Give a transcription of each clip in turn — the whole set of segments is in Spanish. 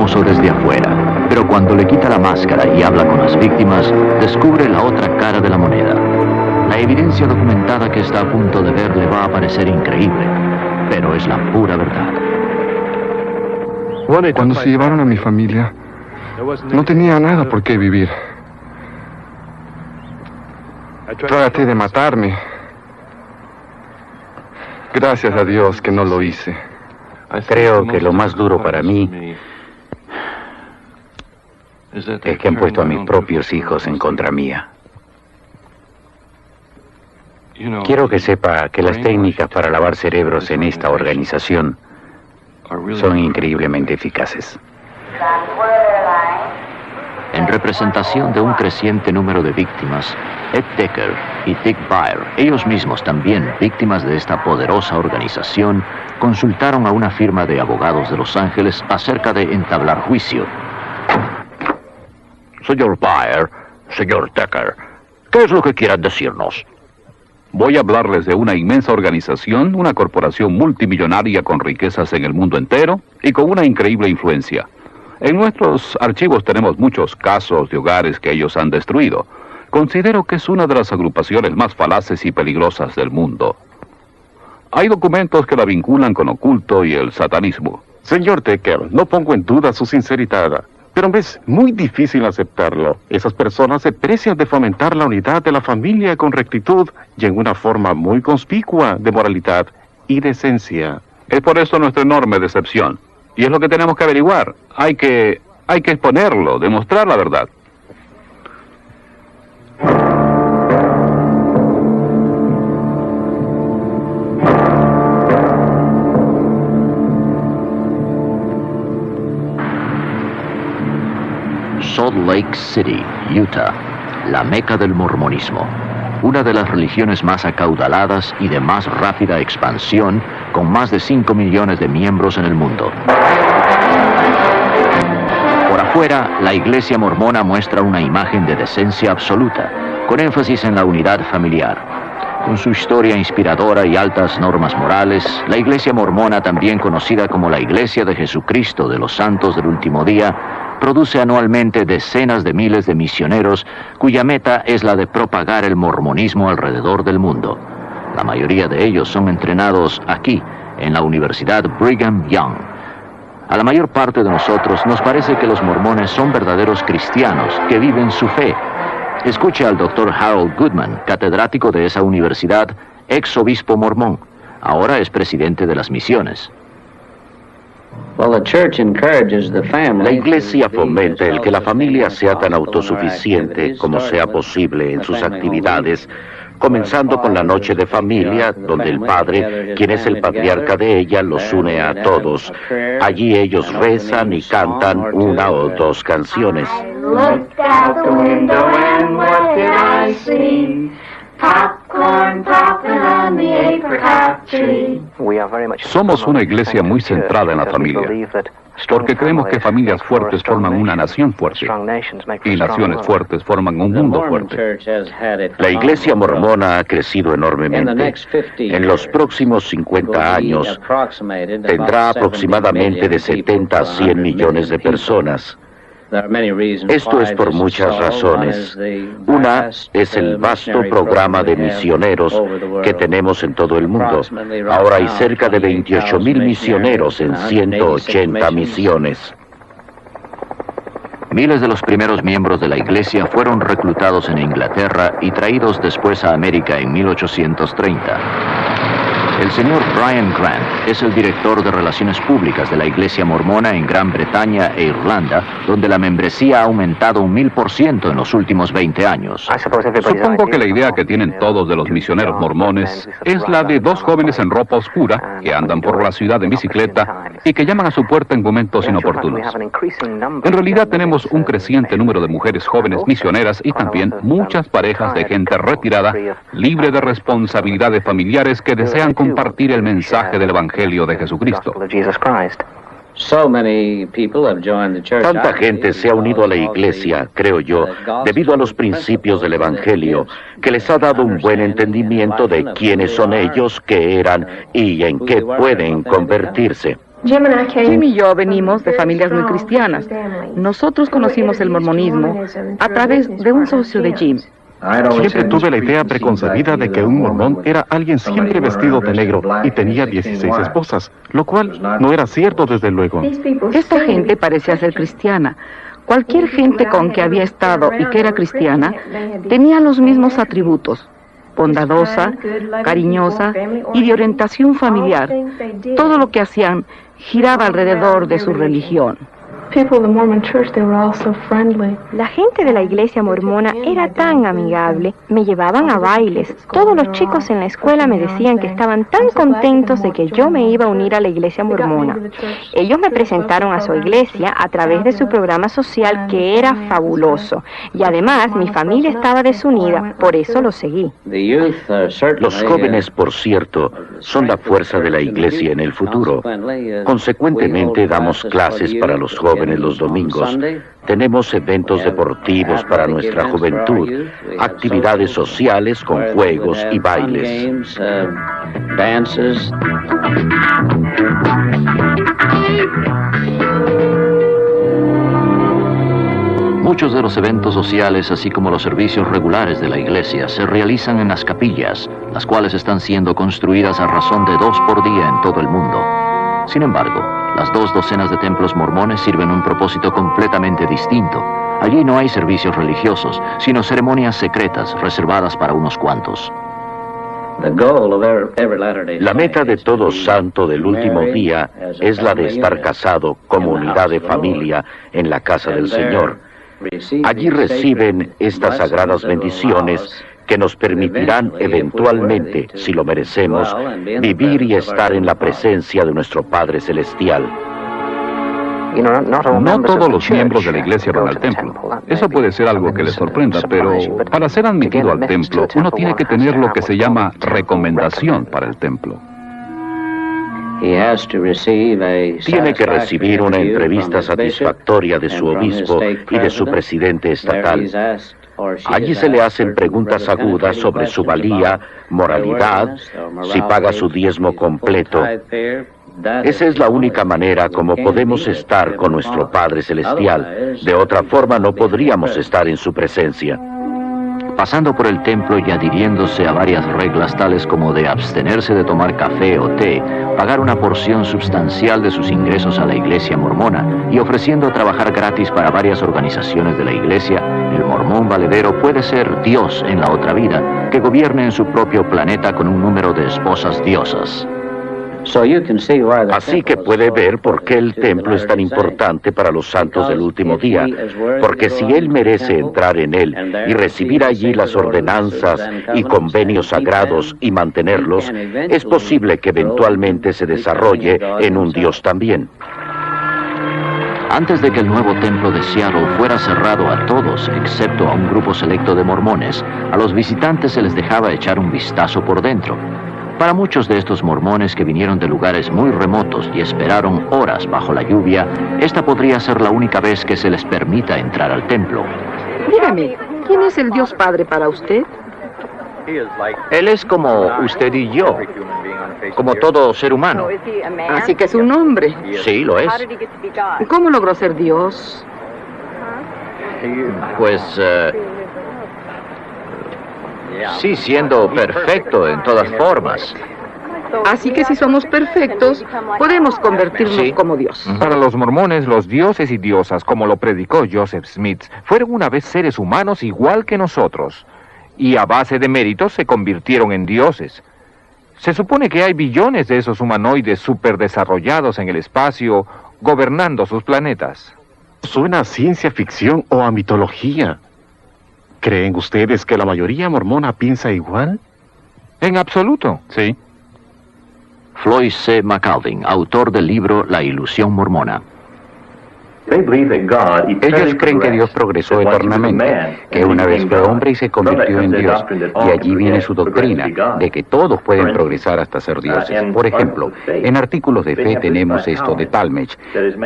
hermoso desde afuera, pero cuando le quita la máscara y habla con las víctimas, descubre la otra cara de la moneda. La evidencia documentada que está a punto de ver le va a parecer increíble, pero es la pura verdad. Cuando se llevaron a mi familia, no tenía nada por qué vivir. Traté de matarme. Gracias a Dios que no lo hice. Creo que lo más duro para mí es que han puesto a mis propios hijos en contra mía. Quiero que sepa que las técnicas para lavar cerebros en esta organización son increíblemente eficaces. En representación de un creciente número de víctimas, Ed Decker y Dick Baer, ellos mismos también víctimas de esta poderosa organización, consultaron a una firma de abogados de Los Ángeles acerca de entablar juicio. Señor Baer, señor Decker, ¿qué es lo que quieran decirnos? Voy a hablarles de una inmensa organización, una corporación multimillonaria con riquezas en el mundo entero y con una increíble influencia. En nuestros archivos tenemos muchos casos de hogares que ellos han destruido. Considero que es una de las agrupaciones más falaces y peligrosas del mundo. Hay documentos que la vinculan con oculto y el satanismo. Señor Decker, no pongo en duda su sinceridad, pero me es muy difícil aceptarlo. Esas personas se precian de fomentar la unidad de la familia con rectitud y en una forma muy conspicua de moralidad y decencia. Es por eso nuestra enorme decepción. Y es lo que tenemos que averiguar. Hay que exponerlo, demostrar la verdad. Salt Lake City, Utah, la meca del mormonismo. Una de las religiones más acaudaladas y de más rápida expansión, con más de 5 millones de miembros en el mundo. Por afuera, la iglesia mormona muestra una imagen de decencia absoluta, con énfasis en la unidad familiar. Con su historia inspiradora y altas normas morales, la iglesia mormona, también conocida como la Iglesia de Jesucristo de los Santos del Último Día, produce anualmente decenas de miles de misioneros cuya meta es la de propagar el mormonismo alrededor del mundo. La mayoría de ellos son entrenados aquí, en la Universidad Brigham Young. A la mayor parte de nosotros nos parece que los mormones son verdaderos cristianos que viven su fe. Escuche al Dr. Harold Goodman, catedrático de esa universidad, ex obispo mormón. Ahora es presidente de las misiones. La iglesia fomenta el que la familia sea tan autosuficiente como sea posible en sus actividades, comenzando con la noche de familia, donde el padre, quien es el patriarca de ella, los une a todos. Allí ellos rezan y cantan una o dos canciones. Somos una iglesia muy centrada en la familia, porque creemos que familias fuertes forman una nación fuerte, y naciones fuertes forman un mundo fuerte. La iglesia mormona ha crecido enormemente. En los próximos 50 años tendrá aproximadamente de 70 a 100 millones de personas. Esto es por muchas razones. Una es el vasto programa de misioneros que tenemos en todo el mundo. Ahora hay cerca de 28,000 misioneros en 180 misiones. Miles de los primeros miembros de la iglesia fueron reclutados en Inglaterra y traídos después a América en 1830. El señor Brian Grant es el director de Relaciones Públicas de la Iglesia Mormona en Gran Bretaña e Irlanda, donde la membresía ha aumentado un 1000% en los últimos 20 años. Supongo que la idea que tienen todos de los misioneros mormones es la de dos jóvenes en ropa oscura que andan por la ciudad en bicicleta y que llaman a su puerta en momentos inoportunos. En realidad tenemos un creciente número de mujeres jóvenes misioneras y también muchas parejas de gente retirada, libre de responsabilidades familiares, que desean compartir el mensaje del Evangelio de Jesucristo. Tanta gente se ha unido a la iglesia, creo yo, debido a los principios del Evangelio, que les ha dado un buen entendimiento de quiénes son ellos, qué eran y en qué pueden convertirse. Jim y yo venimos de familias muy cristianas. Nosotros conocimos el mormonismo a través de un socio de Jim. Siempre tuve la idea preconcebida de que un mormón era alguien siempre vestido de negro y tenía 16 esposas, lo cual no era cierto desde luego. Esta gente parecía ser cristiana. Cualquier gente con que había estado y que era cristiana tenía los mismos atributos: bondadosa, cariñosa y de orientación familiar. Todo lo que hacían giraba alrededor de su religión. La gente de la iglesia mormona era tan amigable. Me llevaban a bailes. Todos los chicos en la escuela me decían que estaban tan contentos de que yo me iba a unir a la iglesia mormona. Ellos me presentaron a su iglesia a través de su programa social, que era fabuloso. Y además mi familia estaba desunida, por eso lo seguí. Los jóvenes, por cierto, son la fuerza de la iglesia en el futuro. Consecuentemente, damos clases para los jóvenes los domingos. Tenemos eventos deportivos para nuestra juventud, actividades sociales con juegos y bailes. Muchos de los eventos sociales, así como los servicios regulares de la iglesia, se realizan en las capillas, las cuales están siendo construidas a razón de 2 por día en todo el mundo. Sin embargo, las 2 docenas de templos mormones sirven un propósito completamente distinto. Allí no hay servicios religiosos, sino ceremonias secretas reservadas para unos cuantos. La meta de todo santo del último día es la de estar casado como unidad de familia en la casa del Señor. Allí reciben estas sagradas bendiciones que nos permitirán eventualmente, si lo merecemos, vivir y estar en la presencia de nuestro Padre Celestial. No todos los miembros de la iglesia van al templo. Eso puede ser algo que les sorprenda, pero para ser admitido al templo, uno tiene que tener lo que se llama recomendación para el templo. Tiene que recibir una entrevista satisfactoria de su obispo y de su presidente estatal. Allí se le hacen preguntas agudas sobre su valía, moralidad, si paga su diezmo completo. Esa es la única manera como podemos estar con nuestro Padre Celestial. De otra forma no podríamos estar en su presencia. Pasando por el templo y adhiriéndose a varias reglas tales como de abstenerse de tomar café o té, pagar una porción sustancial de sus ingresos a la iglesia mormona y ofreciendo trabajar gratis para varias organizaciones de la iglesia, el mormón valedero puede ser Dios en la otra vida, que gobierne en su propio planeta con un número de esposas diosas. Así que puede ver por qué el templo es tan importante para los santos del último día, porque si él merece entrar en él y recibir allí las ordenanzas y convenios sagrados y mantenerlos, es posible que eventualmente se desarrolle en un Dios también. Antes de que el nuevo templo de Seattle fuera cerrado a todos, excepto a un grupo selecto de mormones, a los visitantes se les dejaba echar un vistazo por dentro. Para muchos de estos mormones que vinieron de lugares muy remotos y esperaron horas bajo la lluvia, esta podría ser la única vez que se les permita entrar al templo. Dígame, ¿quién es el Dios Padre para usted? Él es como usted y yo, como todo ser humano. Así que es un hombre. Sí, lo es. ¿Cómo logró ser Dios? Pues, sí, siendo perfecto en todas formas. Así que si somos perfectos, podemos convertirnos como Dios. Para los mormones, los dioses y diosas, como lo predicó Joseph Smith, fueron una vez seres humanos igual que nosotros. Y a base de méritos se convirtieron en dioses. Se supone que hay billones de esos humanoides superdesarrollados en el espacio, gobernando sus planetas. Suena a ciencia ficción o a mitología. ¿Creen ustedes que la mayoría mormona piensa igual? En absoluto. Sí. Floyd C. McAlvin, autor del libro La ilusión mormona. Ellos creen que Dios progresó eternamente, que una vez fue hombre y se convirtió en Dios. Y allí viene su doctrina, de que todos pueden progresar hasta ser dioses. Por ejemplo, en artículos de fe tenemos esto de Talmage: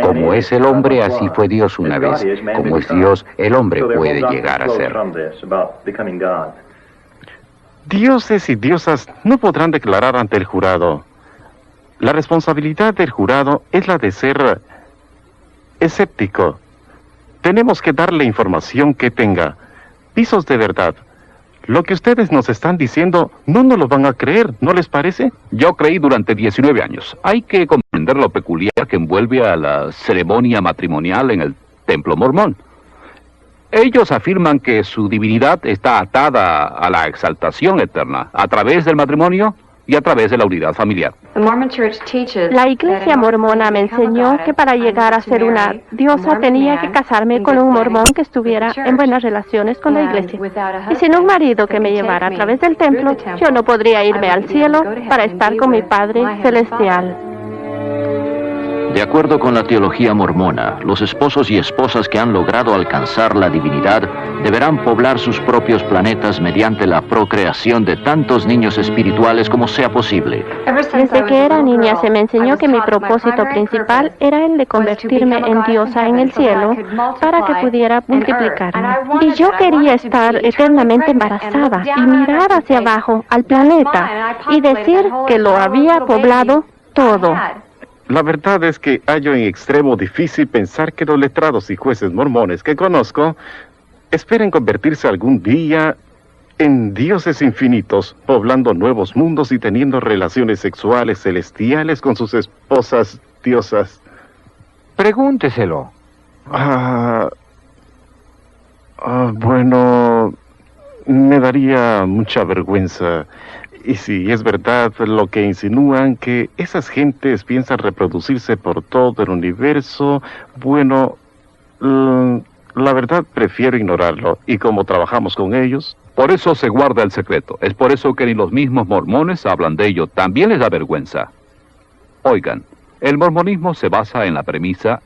como es el hombre, así fue Dios una vez. Como es Dios, el hombre puede llegar a ser. Dioses y diosas no podrán declarar ante el jurado: La responsabilidad del jurado es la de ser escéptico. Tenemos que darle información que tenga pisos de verdad. Lo que ustedes nos están diciendo no nos lo van a creer, ¿no les parece? Yo creí durante 19 años. Hay que comprender lo peculiar que envuelve a la ceremonia matrimonial en el templo mormón. Ellos afirman que su divinidad está atada a la exaltación eterna a través del matrimonio y a través de la unidad familiar. La iglesia mormona me enseñó que para llegar a ser una diosa tenía que casarme con un mormón que estuviera en buenas relaciones con la iglesia. Y sin un marido que me llevara a través del templo, yo no podría irme al cielo para estar con mi Padre Celestial. De acuerdo con la teología mormona, los esposos y esposas que han logrado alcanzar la divinidad deberán poblar sus propios planetas mediante la procreación de tantos niños espirituales como sea posible. Desde que era niña se me enseñó que mi propósito principal era el de convertirme en diosa en el cielo para que pudiera multiplicarme. Y yo quería estar eternamente embarazada y mirar hacia abajo al planeta y decir que lo había poblado todo. La verdad es que hallo en extremo difícil pensar que los letrados y jueces mormones que conozco esperen convertirse algún día en dioses infinitos, poblando nuevos mundos y teniendo relaciones sexuales celestiales con sus esposas diosas. Pregúnteselo. Bueno, me daría mucha vergüenza. Y si es verdad lo que insinúan, que esas gentes piensan reproducirse por todo el universo, bueno, la verdad prefiero ignorarlo. Y como trabajamos con ellos... Por eso se guarda el secreto. Es por eso que ni los mismos mormones hablan de ello. También les da vergüenza. Oigan, el mormonismo se basa en la premisa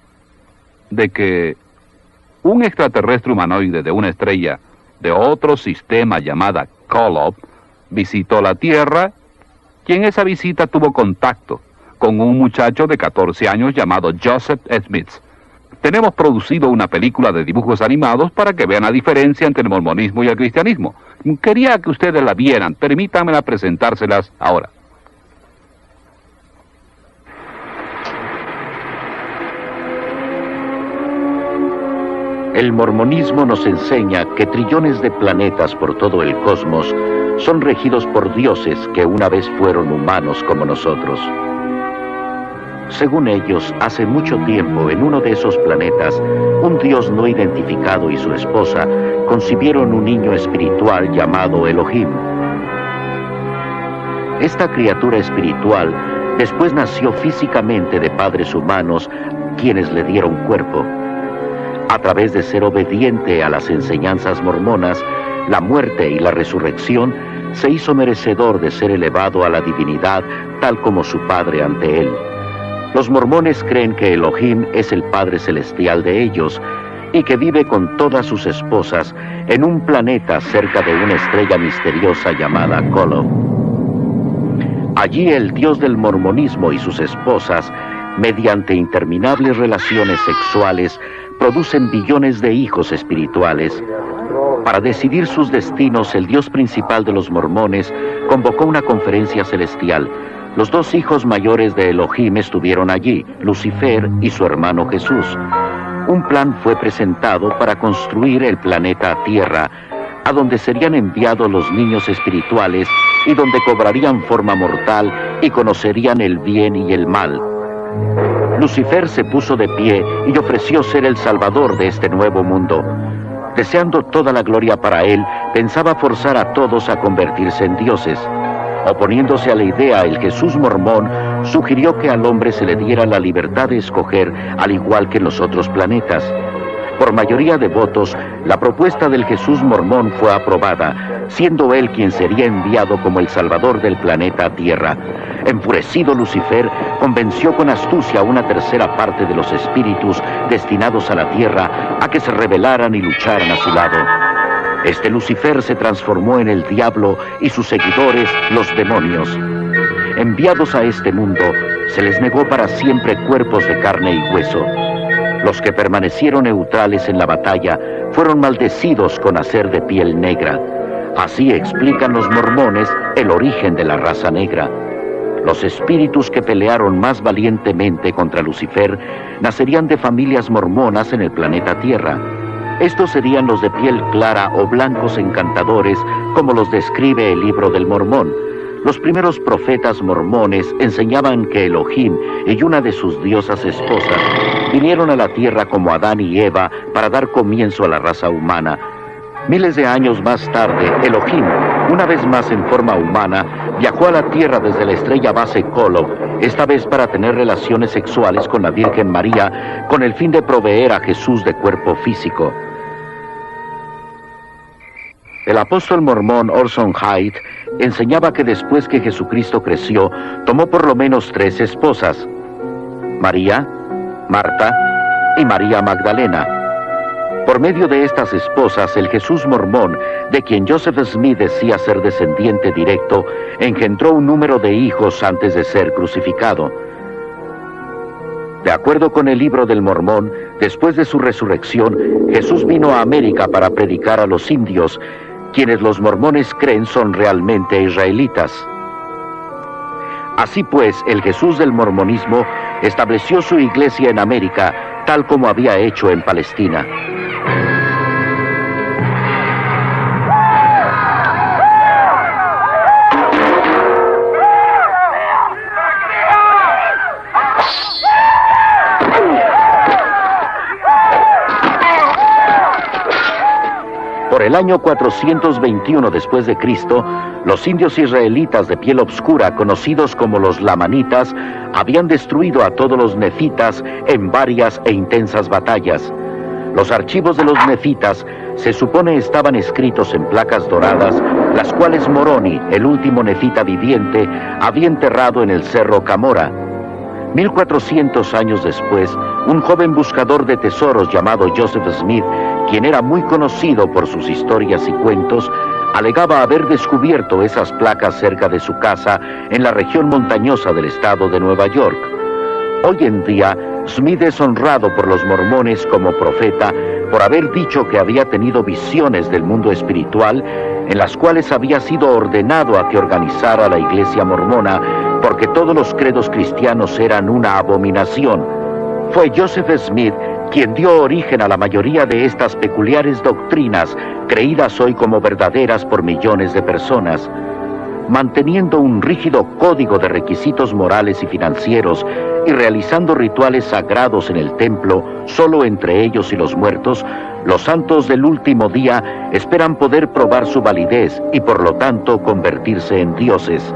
de que un extraterrestre humanoide de una estrella de otro sistema llamada Kolob visitó la Tierra, y en esa visita tuvo contacto con un muchacho de 14 años llamado Joseph Smith. Tenemos producido una película de dibujos animados para que vean la diferencia entre el mormonismo y el cristianismo. Quería que ustedes la vieran. Permítanme presentárselas ahora. El mormonismo nos enseña que trillones de planetas por todo el cosmos son regidos por dioses que una vez fueron humanos como nosotros. Según ellos, hace mucho tiempo en uno de esos planetas, un dios no identificado y su esposa concibieron un niño espiritual llamado Elohim. Esta criatura espiritual después nació físicamente de padres humanos, quienes le dieron cuerpo. A través de ser obediente a las enseñanzas mormonas, la muerte y la resurrección, se hizo merecedor de ser elevado a la divinidad tal como su padre ante él. Los mormones creen que Elohim es el Padre Celestial de ellos y que vive con todas sus esposas en un planeta cerca de una estrella misteriosa llamada Kolob. Allí el Dios del mormonismo y sus esposas, mediante interminables relaciones sexuales, producen billones de hijos espirituales. Para decidir sus destinos, el Dios principal de los mormones convocó una conferencia celestial. Los dos hijos mayores de Elohim estuvieron allí, Lucifer y su hermano Jesús. Un plan fue presentado para construir el planeta Tierra, a donde serían enviados los niños espirituales y donde cobrarían forma mortal y conocerían el bien y el mal. Lucifer se puso de pie y ofreció ser el salvador de este nuevo mundo. Deseando toda la gloria para él, pensaba forzar a todos a convertirse en dioses. Oponiéndose a la idea, el Jesús mormón sugirió que al hombre se le diera la libertad de escoger, al igual que en los otros planetas. Por mayoría de votos, la propuesta del Jesús mormón fue aprobada, siendo él quien sería enviado como el salvador del planeta Tierra. Enfurecido, Lucifer convenció con astucia a una tercera parte de los espíritus destinados a la Tierra a que se rebelaran y lucharan a su lado. Este Lucifer se transformó en el diablo y sus seguidores, los demonios. Enviados a este mundo, se les negó para siempre cuerpos de carne y hueso. Los que permanecieron neutrales en la batalla fueron maldecidos con hacer de piel negra. Así explican los mormones el origen de la raza negra. Los espíritus que pelearon más valientemente contra Lucifer nacerían de familias mormonas en el planeta Tierra. Estos serían los de piel clara o blancos encantadores, como los describe el Libro del Mormón. Los primeros profetas mormones enseñaban que Elohim y una de sus diosas esposas vinieron a la tierra como Adán y Eva para dar comienzo a la raza humana. Miles de años más tarde, Elohim, una vez más en forma humana, viajó a la tierra desde la estrella base Kolob, esta vez para tener relaciones sexuales con la Virgen María, con el fin de proveer a Jesús de cuerpo físico. El apóstol mormón Orson Hyde enseñaba que después que Jesucristo creció, tomó por lo menos 3 esposas: María, Marta y María Magdalena. Por medio de estas esposas, el Jesús mormón, de quien Joseph Smith decía ser descendiente directo, engendró un número de hijos antes de ser crucificado. De acuerdo con el Libro del Mormón, después de su resurrección, Jesús vino a América para predicar a los indios, quienes los mormones creen son realmente israelitas. Así pues, el Jesús del mormonismo estableció su iglesia en América, tal como había hecho en Palestina. Por el año 421 después de Cristo, los indios israelitas de piel oscura, conocidos como los lamanitas, habían destruido a todos los nefitas en varias e intensas batallas. Los archivos de los nefitas se supone estaban escritos en placas doradas, las cuales Moroni, el último nefita viviente, había enterrado en el cerro Camora. 1400 años después, un joven buscador de tesoros llamado Joseph Smith, quien era muy conocido por sus historias y cuentos, alegaba haber descubierto esas placas cerca de su casa en la región montañosa del estado de Nueva York. Hoy en día, Smith es honrado por los mormones como profeta por haber dicho que había tenido visiones del mundo espiritual, en las cuales había sido ordenado a que organizara la iglesia mormona, porque todos los credos cristianos eran una abominación. Fue Joseph Smith quien dio origen a la mayoría de estas peculiares doctrinas, creídas hoy como verdaderas por millones de personas. Manteniendo un rígido código de requisitos morales y financieros y realizando rituales sagrados en el templo, solo entre ellos y los muertos, los santos del último día esperan poder probar su validez y por lo tanto convertirse en dioses.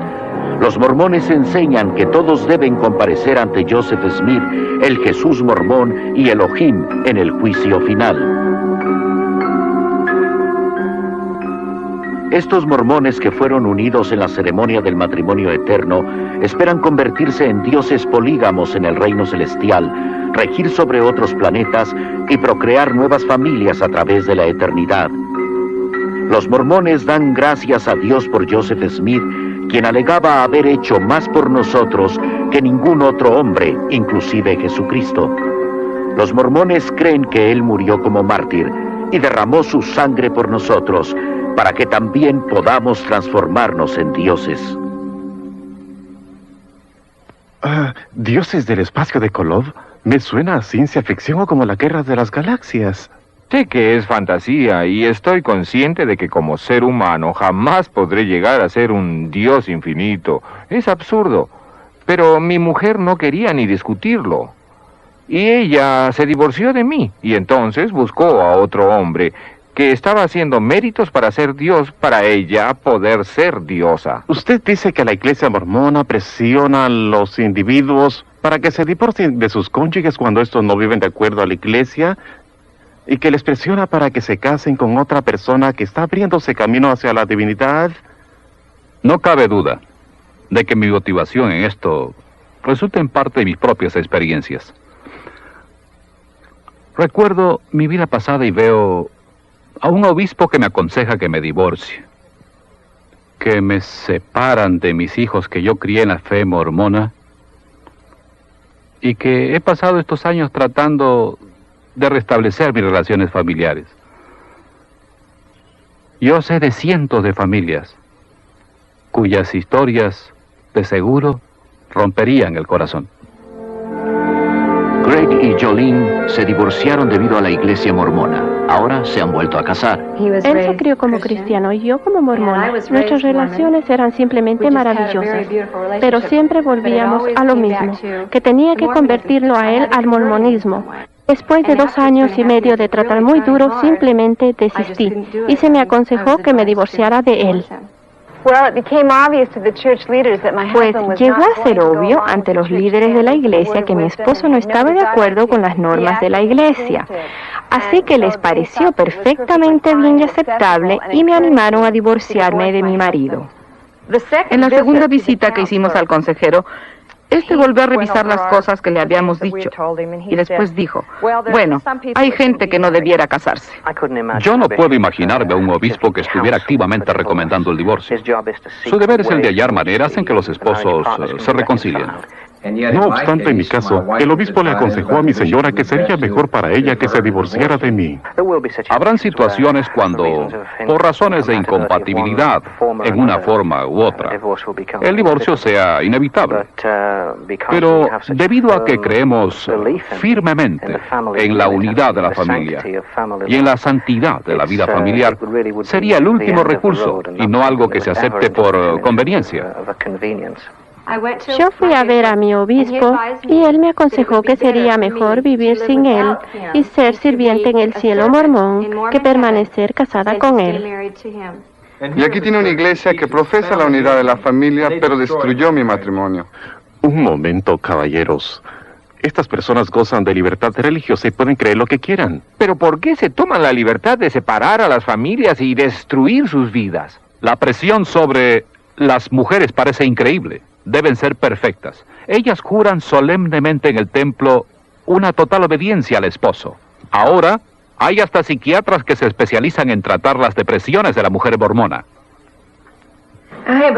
Los mormones enseñan que todos deben comparecer ante Joseph Smith, el Jesús mormón y Elohim en el juicio final. Estos mormones que fueron unidos en la ceremonia del matrimonio eterno esperan convertirse en dioses polígamos en el reino celestial, regir sobre otros planetas y procrear nuevas familias a través de la eternidad. Los mormones dan gracias a Dios por Joseph Smith, quien alegaba haber hecho más por nosotros que ningún otro hombre, inclusive Jesucristo. Los mormones creen que él murió como mártir y derramó su sangre por nosotros, para que también podamos transformarnos en dioses. ¿Dioses del espacio de Kolob? Me suena a ciencia ficción o como la guerra de las galaxias. Sé que es fantasía y estoy consciente de que como ser humano jamás podré llegar a ser un dios infinito. Es absurdo, pero mi mujer no quería ni discutirlo. Y ella se divorció de mí y entonces buscó a otro hombre que estaba haciendo méritos para ser Dios, para ella poder ser diosa. Usted dice que la iglesia mormona presiona a los individuos para que se divorcien de sus cónyuges cuando estos no viven de acuerdo a la iglesia, y que les presiona para que se casen con otra persona que está abriéndose camino hacia la divinidad. No cabe duda de que mi motivación en esto resulta en parte de mis propias experiencias. Recuerdo mi vida pasada y veo a un obispo que me aconseja que me divorcie, que me separan de mis hijos que yo crié en la fe mormona, y que he pasado estos años tratando de restablecer mis relaciones familiares. Yo sé de cientos de familias cuyas historias, de seguro, romperían el corazón. Greg y Jolene se divorciaron debido a la iglesia mormona. Ahora se han vuelto a casar. Él se crió como cristiano y yo como mormona. Nuestras relaciones eran simplemente maravillosas, pero siempre volvíamos a lo mismo, que tenía que convertirlo a él al mormonismo. Después de 2 años y medio de tratar muy duro, simplemente desistí y se me aconsejó que me divorciara de él. Pues llegó a ser obvio ante los líderes de la iglesia que mi esposo no estaba de acuerdo con las normas de la iglesia. Así que les pareció perfectamente bien y aceptable y me animaron a divorciarme de mi marido. En la segunda visita que hicimos al consejero, volvió a revisar las cosas que le habíamos dicho y después dijo, bueno, hay gente que no debiera casarse. Yo no puedo imaginarme a un obispo que estuviera activamente recomendando el divorcio. Su deber es el de hallar maneras en que los esposos se reconcilien. No obstante, en mi caso, el obispo le aconsejó a mi señora que sería mejor para ella que se divorciara de mí. Habrán situaciones cuando, por razones de incompatibilidad, en una forma u otra, el divorcio sea inevitable. Pero debido a que creemos firmemente en la unidad de la familia y en la santidad de la vida familiar, sería el último recurso y no algo que se acepte por conveniencia. Yo fui a ver a mi obispo y él me aconsejó que sería mejor vivir sin él y ser sirviente en el cielo mormón que permanecer casada con él. Y aquí tiene una iglesia que profesa la unidad de la familia, pero destruyó mi matrimonio. Un momento, caballeros. Estas personas gozan de libertad religiosa y pueden creer lo que quieran. Pero ¿por qué se toman la libertad de separar a las familias y destruir sus vidas? La presión sobre las mujeres parece increíble. Deben ser perfectas. Ellas juran solemnemente en el templo una total obediencia al esposo. Ahora, hay hasta psiquiatras que se especializan en tratar las depresiones de la mujer mormona.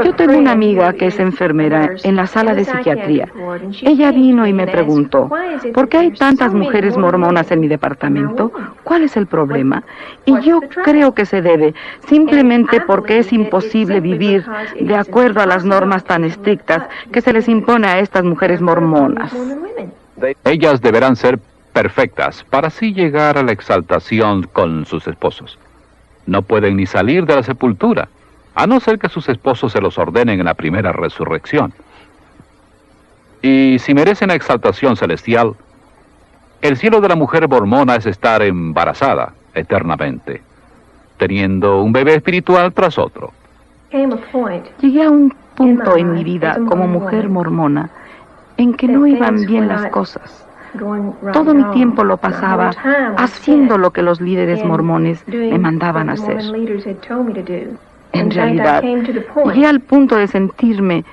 Yo tengo una amiga que es enfermera en la sala de psiquiatría. Ella vino y me preguntó, ¿por qué hay tantas mujeres mormonas en mi departamento? ¿Cuál es el problema? Y yo creo que se debe simplemente porque es imposible vivir de acuerdo a las normas tan estrictas que se les impone a estas mujeres mormonas. Ellas deberán ser perfectas para así llegar a la exaltación con sus esposos. No pueden ni salir de la sepultura, a no ser que sus esposos se los ordenen en la primera resurrección. Y si merecen la exaltación celestial, el cielo de la mujer mormona es estar embarazada eternamente, teniendo un bebé espiritual tras otro. Llegué a un punto en mi vida como mujer mormona en que no iban bien las cosas. Todo mi tiempo lo pasaba haciendo lo que los líderes mormones me mandaban hacer. En realidad, llegué al punto de sentirme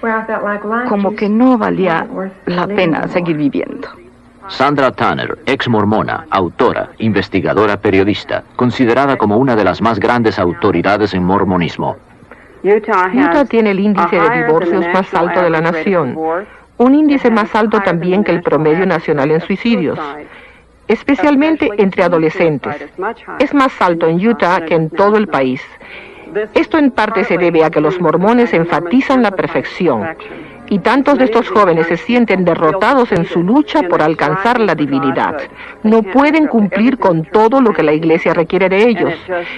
como que no valía la pena seguir viviendo. Sandra Tanner, ex mormona, autora, investigadora, periodista, considerada como una de las más grandes autoridades en mormonismo. Utah tiene el índice de divorcios más alto de la nación, un índice más alto también que el promedio nacional en suicidios, especialmente entre adolescentes. Es más alto en Utah que en todo el país. Esto en parte se debe a que los mormones enfatizan la perfección, y tantos de estos jóvenes se sienten derrotados en su lucha por alcanzar la divinidad. No pueden cumplir con todo lo que la iglesia requiere de ellos,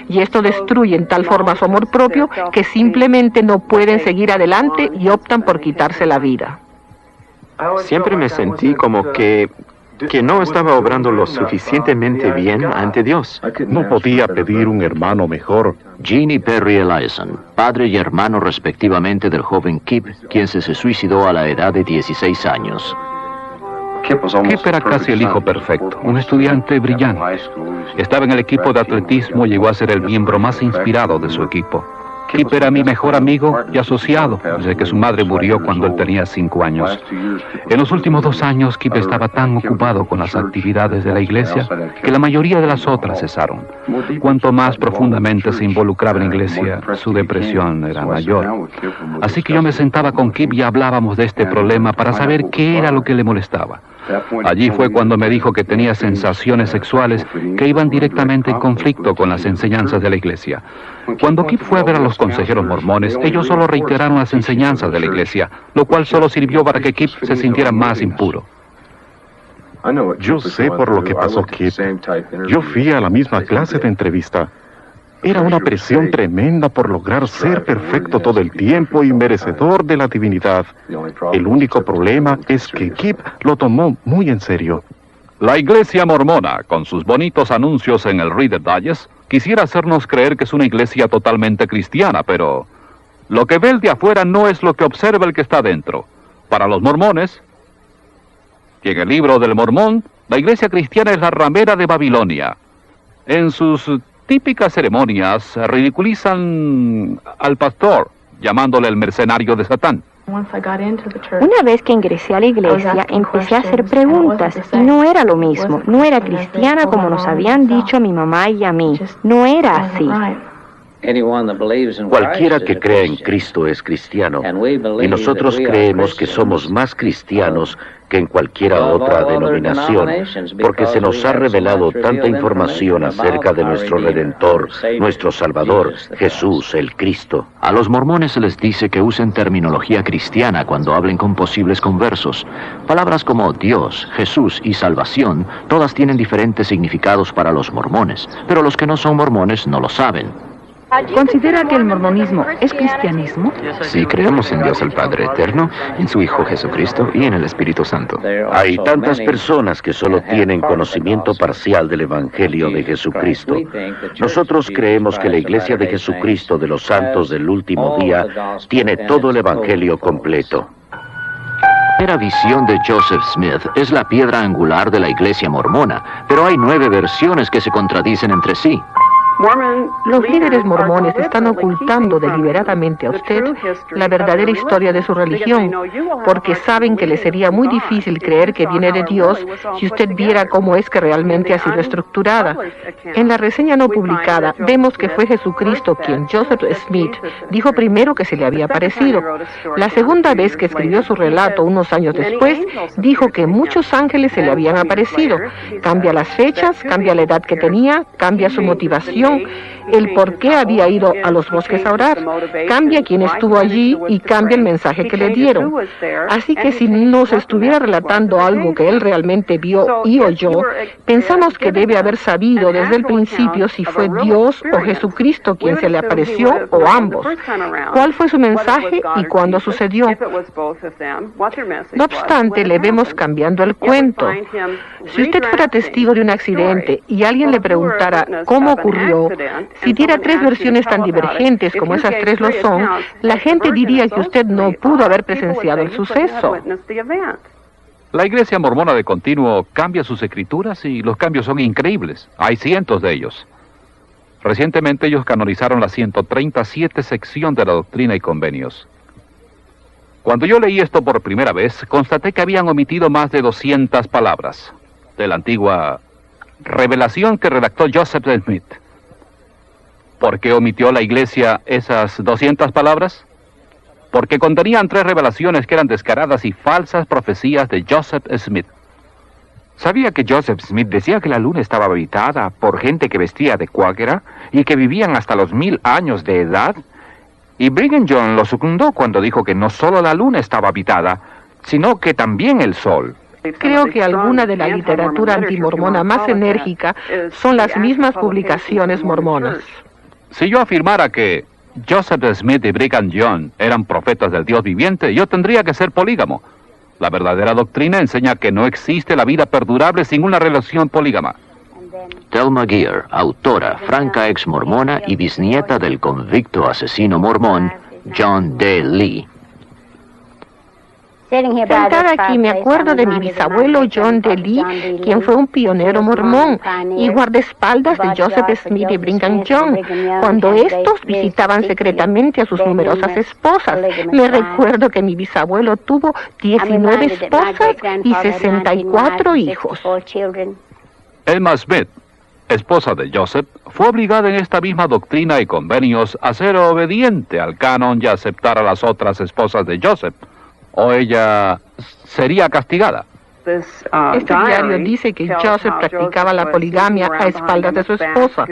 y esto destruye en tal forma su amor propio que simplemente no pueden seguir adelante y optan por quitarse la vida. Siempre me sentí como que no estaba obrando lo suficientemente bien ante Dios. No podía pedir un hermano mejor. Gene y Perry Eliason, padre y hermano respectivamente del joven Kip, quien se suicidó a la edad de 16 años. Kip era casi el hijo perfecto, un estudiante brillante. Estaba en el equipo de atletismo y llegó a ser el miembro más inspirado de su equipo. Kip era mi mejor amigo y asociado, desde que su madre murió cuando él tenía 5 años. En los últimos 2 años, Kip estaba tan ocupado con las actividades de la iglesia que la mayoría de las otras cesaron. Cuanto más profundamente se involucraba en la iglesia, su depresión era mayor. Así que yo me sentaba con Kip y hablábamos de este problema para saber qué era lo que le molestaba. Allí fue cuando me dijo que tenía sensaciones sexuales que iban directamente en conflicto con las enseñanzas de la iglesia. Cuando Kip fue a ver a los consejeros mormones, ellos solo reiteraron las enseñanzas de la iglesia, lo cual solo sirvió para que Kip se sintiera más impuro. Yo sé por lo que pasó Kip. Yo fui a la misma clase de entrevista. Era una presión tremenda por lograr ser perfecto todo el tiempo y merecedor de la divinidad. El único problema es que Kip lo tomó muy en serio. La iglesia mormona, con sus bonitos anuncios en el Reader Digest, quisiera hacernos creer que es una iglesia totalmente cristiana, pero lo que ve el de afuera no es lo que observa el que está dentro. Para los mormones, y en el libro del Mormón, la iglesia cristiana es la ramera de Babilonia. En sus típicas ceremonias ridiculizan al pastor, llamándole el mercenario de Satán. Una vez que ingresé a la iglesia, empecé a hacer preguntas y no era lo mismo. No era cristiana como nos habían dicho a mi mamá y a mí. No era así. Cualquiera que crea en Cristo es cristiano, y nosotros creemos que somos más cristianos que en cualquiera otra denominación, porque se nos ha revelado tanta información acerca de nuestro Redentor, nuestro Salvador, Jesús el Cristo. A los mormones se les dice que usen terminología cristiana cuando hablen con posibles conversos. Palabras como Dios, Jesús y salvación, todas tienen diferentes significados para los mormones, pero los que no son mormones no lo saben. ¿Considera que el mormonismo es cristianismo? Sí, creemos en Dios el Padre Eterno, en su Hijo Jesucristo y en el Espíritu Santo. Hay tantas personas que solo tienen conocimiento parcial del Evangelio de Jesucristo. Nosotros creemos que la Iglesia de Jesucristo de los Santos del Último Día tiene todo el Evangelio completo. La primera visión de Joseph Smith es la piedra angular de la iglesia mormona, pero hay 9 versiones que se contradicen entre sí. Los líderes mormones están ocultando deliberadamente a usted la verdadera historia de su religión, porque saben que le sería muy difícil creer que viene de Dios si usted viera cómo es que realmente ha sido estructurada. En la reseña no publicada, vemos que fue Jesucristo quien Joseph Smith dijo primero que se le había aparecido. La segunda vez que escribió su relato, unos años después, dijo que muchos ángeles se le habían aparecido. Cambia las fechas, cambia la edad que tenía, cambia su motivación, el por qué había ido a los bosques a orar, cambia quién estuvo allí y cambia el mensaje que le dieron. Así que si nos estuviera relatando algo que él realmente vio y oyó, pensamos que debe haber sabido desde el principio si fue Dios o Jesucristo quien se le apareció o ambos. ¿Cuál fue su mensaje y cuándo sucedió? No obstante, le vemos cambiando el cuento. Si usted fuera testigo de un accidente y alguien le preguntara cómo ocurrió, si diera 3 versiones tan divergentes como esas 3 lo son, la gente diría que usted no pudo haber presenciado el suceso. La iglesia mormona de continuo cambia sus escrituras y los cambios son increíbles. Hay cientos de ellos. Recientemente ellos canonizaron la 137 sección de la Doctrina y Convenios. Cuando yo leí esto por primera vez, constaté que habían omitido más de 200 palabras de la antigua revelación que redactó Joseph Smith. ¿Por qué omitió la iglesia esas 200 palabras? Porque contenían 3 revelaciones que eran descaradas y falsas profecías de Joseph Smith. ¿Sabía que Joseph Smith decía que la luna estaba habitada por gente que vestía de cuáquera y que vivían hasta los 1000 años de edad? Y Brigham Young lo secundó cuando dijo que no solo la luna estaba habitada, sino que también el sol. Creo que alguna de la literatura antimormona más enérgica son las mismas publicaciones mormonas. Si yo afirmara que Joseph Smith y Brigham Young eran profetas del Dios viviente, yo tendría que ser polígamo. La verdadera doctrina enseña que no existe la vida perdurable sin una relación polígama. Thelma Gear, autora, franca ex mormona y bisnieta del convicto asesino mormón John D. Lee. Sentada aquí me acuerdo de mi bisabuelo John D. Lee, quien fue un pionero mormón y guardaespaldas de Joseph Smith y Brigham Young, cuando estos visitaban secretamente a sus numerosas esposas. Me recuerdo que mi bisabuelo tuvo 19 esposas y 64 hijos. Emma Smith, esposa de Joseph, fue obligada en esta misma doctrina y convenios a ser obediente al canon y a aceptar a las otras esposas de Joseph, o ella sería castigada. Este diario dice que Joseph practicaba la poligamia a espaldas de su esposa.